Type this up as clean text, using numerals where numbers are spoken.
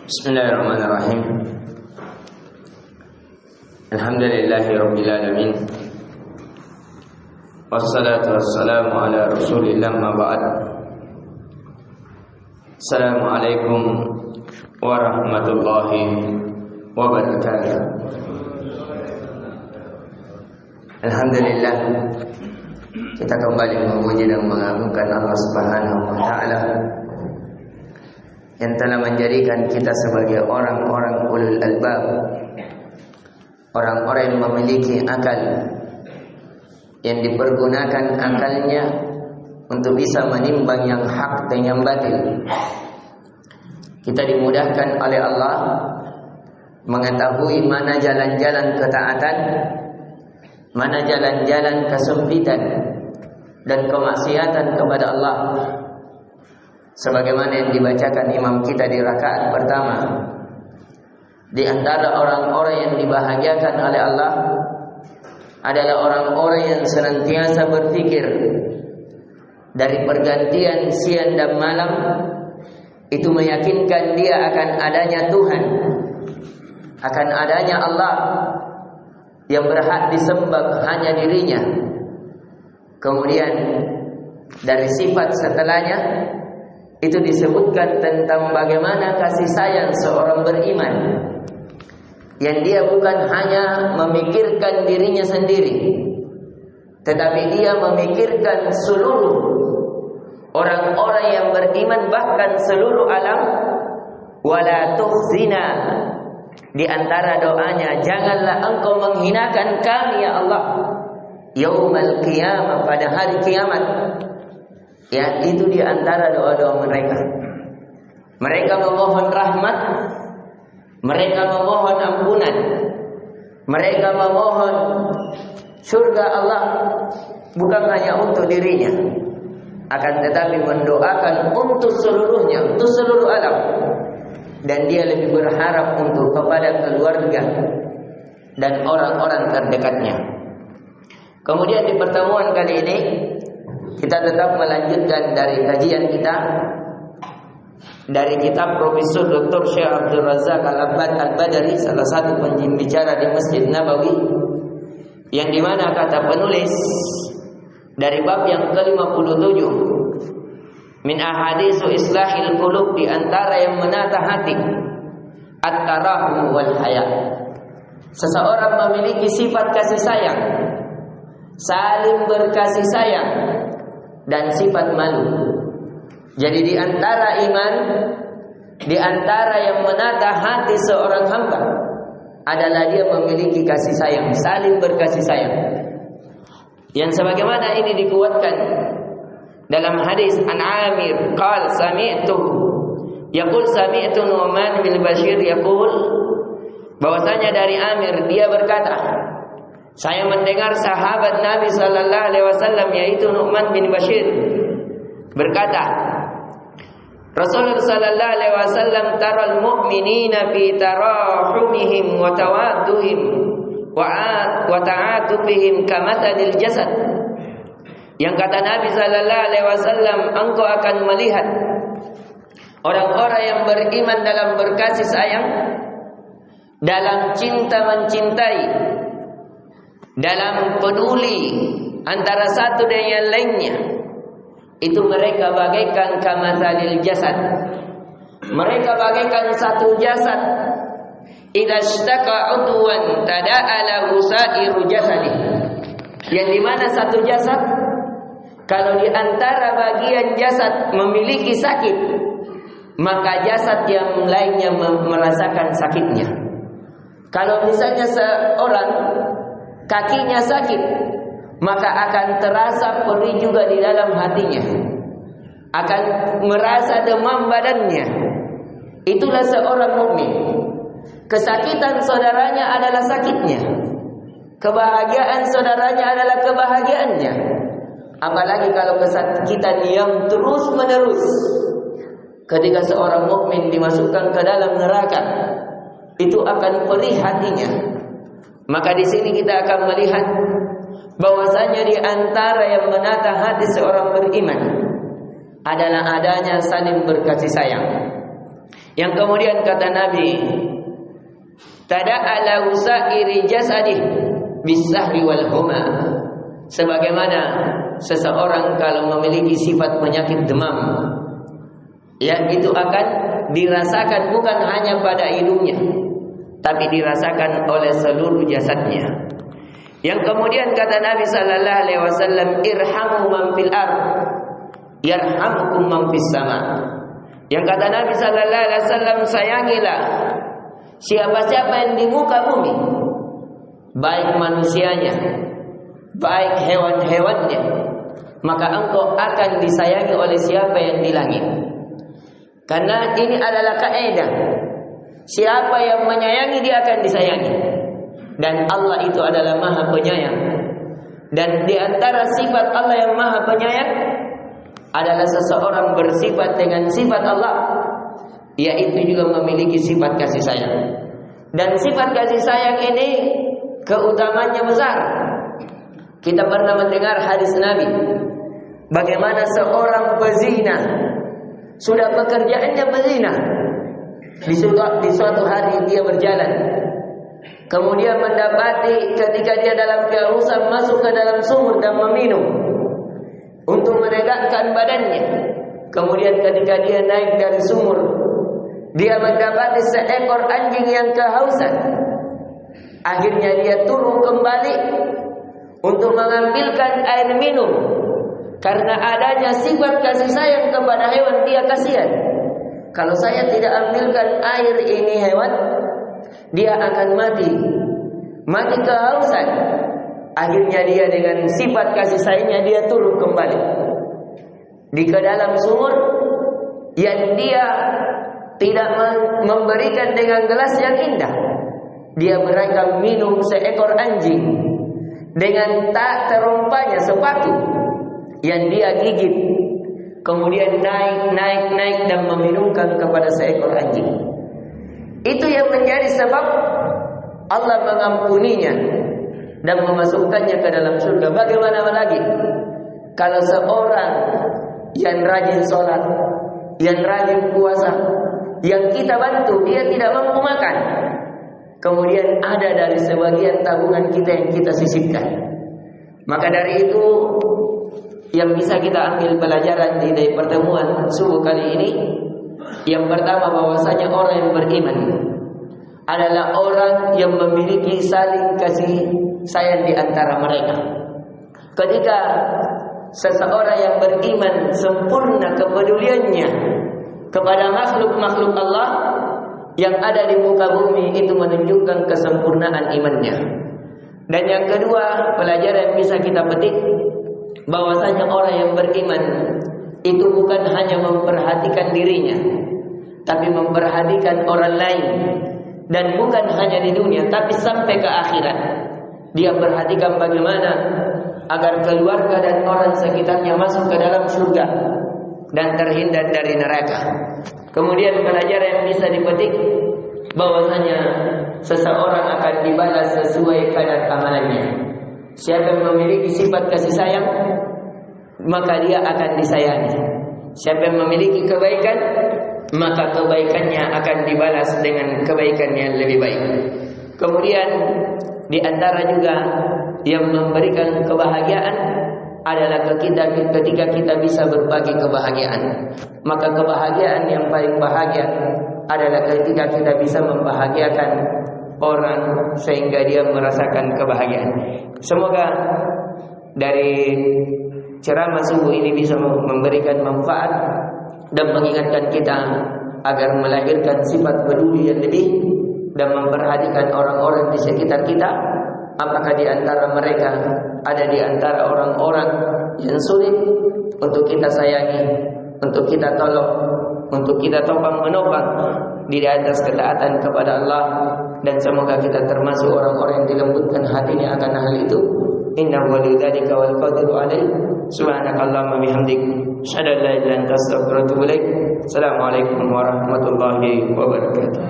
Bismillahirrahmanirrahim. Alhamdulillahi alamin. Wassalatu wassalamu ala Rasulillah ma ba'd. Assalamualaikum warahmatullahi wabarakatuh. Alhamdulillah, kita kembali memuji dan mengagungkan Allah Subhanahu wa taala yang telah menjadikan kita sebagai orang-orang ulul albab, orang-orang yang memiliki akal, yang dipergunakan akalnya untuk bisa menimbang yang hak dan yang batil. Kita dimudahkan oleh Allah mengetahui mana jalan-jalan ketaatan, mana jalan-jalan kesempitan dan kemaksiatan kepada Allah, sebagaimana yang dibacakan imam kita di rakaat pertama. Di antara orang-orang yang dibahagiakan oleh Allah adalah orang-orang yang senantiasa berpikir dari pergantian siang dan malam, itu meyakinkan dia akan adanya Tuhan, akan adanya Allah yang berhak disembah hanya dirinya. Kemudian dari sifat setelahnya itu disebutkan tentang bagaimana kasih sayang seorang beriman, yang dia bukan hanya memikirkan dirinya sendiri, tetapi dia memikirkan seluruh orang-orang yang beriman, bahkan seluruh alam. Wala tukhzina, di antara doanya, janganlah engkau menghinakan kami ya Allah, yaumal qiyamah, pada hari kiamat. Ya, itu di antara doa-doa mereka. Mereka memohon rahmat, mereka memohon ampunan, mereka memohon surga Allah, bukan hanya untuk dirinya, akan tetapi mendoakan untuk seluruhnya, untuk seluruh alam. Dan dia lebih berharap untuk kepada keluarga dan orang-orang terdekatnya. Kemudian di pertemuan kali ini kita tetap melanjutkan dari kajian kita dari kitab Profesor Dr. Syekh Abdul Razak Al-Badari, salah satu pembicara di Masjid Nabawi, yang dimana kata penulis dari bab yang ke-57, min ahadisu islahil qulub, di antara yang menata hati, at-tarahum wal haya. Seseorang memiliki sifat kasih sayang, saling berkasih sayang, dan sifat malu. Jadi di antara iman, di antara yang menata hati seorang hamba adalah dia memiliki kasih sayang, saling berkasih sayang. Yang sebagaimana ini dikuatkan dalam hadis an Amir qal sami'tu yaqul sami'tu Nu'man bin Bashir yaqul, bahwasanya dari Amir dia berkata, saya mendengar sahabat Nabi sallallahu alaihi wasallam, yaitu Nu'man bin Bashir, berkata, Rasulullah sallallahu alaihi wasallam taral mu'minina fi tarahumihim wa tawadduhim wa ta'atubihim kamathalil jasad. Yang kata Nabi sallallahu alaihi wasallam, engkau akan melihat orang-orang yang beriman dalam berkasih sayang, dalam cinta mencintai, dalam peduli antara satu dan yang lainnya. Itu mereka bagaikan kamathalil jasad, mereka bagaikan satu jasad. Idza ishtaka udwan tada'ala sa'iru jasadi, yang dimana satu jasad, kalau di antara bagian jasad memiliki sakit, maka jasad yang lainnya merasakan sakitnya. Kalau misalnya seorang kakinya sakit, maka akan terasa perih juga di dalam hatinya, akan merasa demam badannya. Itulah seorang mukmin. Kesakitan saudaranya adalah sakitnya, kebahagiaan saudaranya adalah kebahagiaannya. Apalagi kalau kesakitan yang terus menerus. Ketika seorang mukmin dimasukkan ke dalam neraka, itu akan perih hatinya. Maka di sini kita akan melihat bahwasanya di antara yang menata hati seorang beriman adalah adanya saling berkasih sayang. Yang kemudian kata Nabi, tada'ala usairi jasadih bisahri wal huma. Sebagaimana seseorang kalau memiliki sifat penyakit demam, yang itu akan dirasakan bukan hanya pada hidungnya, tapi dirasakan oleh seluruh jasadnya. Yang kemudian kata Nabi sallallahu alaihi wasallam, irhamu man fil ard yarhamukum man fis sama. Yang kata Nabi sallallahu alaihi wasallam, sayangilah siapa-siapa yang di muka bumi, baik manusianya, baik hewan-hewannya, maka engkau akan disayangi oleh siapa yang di langit. Karena ini adalah kaidah, siapa yang menyayangi dia akan disayangi. Dan Allah itu adalah Maha Penyayang. Dan di antara sifat Allah yang Maha Penyayang adalah seseorang bersifat dengan sifat Allah, yaitu juga memiliki sifat kasih sayang. Dan sifat kasih sayang ini keutamanya besar. Kita pernah mendengar hadis Nabi, bagaimana seorang pezina, sudah pekerjaannya pezina, di suatu hari dia berjalan, kemudian mendapati ketika dia dalam kehausan masuk ke dalam sumur dan meminum untuk menegakkan badannya. Kemudian ketika dia naik dari sumur, dia mendapati seekor anjing yang kehausan. Akhirnya dia turun kembali untuk mengambilkan air minum. Karena adanya sifat kasih sayang kepada hewan, dia kasihan. Kalau saya tidak ambilkan air ini hewan, dia akan mati kehausan. Akhirnya dia dengan sifat kasih sayangnya dia turun kembali di ke dalam sumur yang dia tidak memberikan dengan gelas yang indah. Dia berikan minum seekor anjing dengan tak terumpanya sepatu yang dia gigit, kemudian naik dan meminumkan kepada seekor anjing. Itu yang menjadi sebab Allah mengampuninya dan memasukkannya ke dalam surga. Bagaimana lagi kalau seorang yang rajin sholat, yang rajin puasa, yang kita bantu, dia tidak mampu makan, kemudian ada dari sebagian tabungan kita yang kita sisipkan. Maka dari itu yang bisa kita ambil pelajaran dari pertemuan subuh kali ini, yang pertama bahwasanya orang yang beriman adalah orang yang memiliki saling kasih sayang di antara mereka. Ketika seseorang yang beriman sempurna kepeduliannya kepada makhluk-makhluk Allah yang ada di muka bumi, itu menunjukkan kesempurnaan imannya. Dan yang kedua, pelajaran yang bisa kita petik, bahwasanya orang yang beriman itu bukan hanya memperhatikan dirinya, tapi memperhatikan orang lain. Dan bukan hanya di dunia, tapi sampai ke akhirat. Dia perhatikan bagaimana agar keluarga dan orang sekitarnya masuk ke dalam surga dan terhindar dari neraka. Kemudian pelajaran yang bisa dipetik, bahwasanya seseorang akan dibalas sesuai kadar amalannya. Siapa yang memiliki sifat kasih sayang, maka dia akan disayangi. Siapa yang memiliki kebaikan, maka kebaikannya akan dibalas dengan kebaikan yang lebih baik. Kemudian di antara juga yang memberikan kebahagiaan adalah ketika kita bisa berbagi kebahagiaan. Maka kebahagiaan yang paling bahagia adalah ketika kita bisa membahagiakan orang sehingga dia merasakan kebahagiaan. Semoga dari ceramah subuh ini bisa memberikan manfaat dan mengingatkan kita agar melahirkan sifat peduli yang lebih dan memperhatikan orang-orang di sekitar kita. Apakah di antara mereka ada di antara orang-orang yang sulit untuk kita sayangi, untuk kita tolong, untuk kita topang menopang di atas ketaatan kepada Allah. Dan semoga kita termasuk orang-orang yang dilembutkan hatinya akan hal itu. Innahu waliyudzalika wal qadiru alaih. Subhanakallahumma bihamdik, asyhadu an la ilaha illa anta, astaghfiruka wa atubu ilaik. Assalamualaikum warahmatullahi wabarakatuh.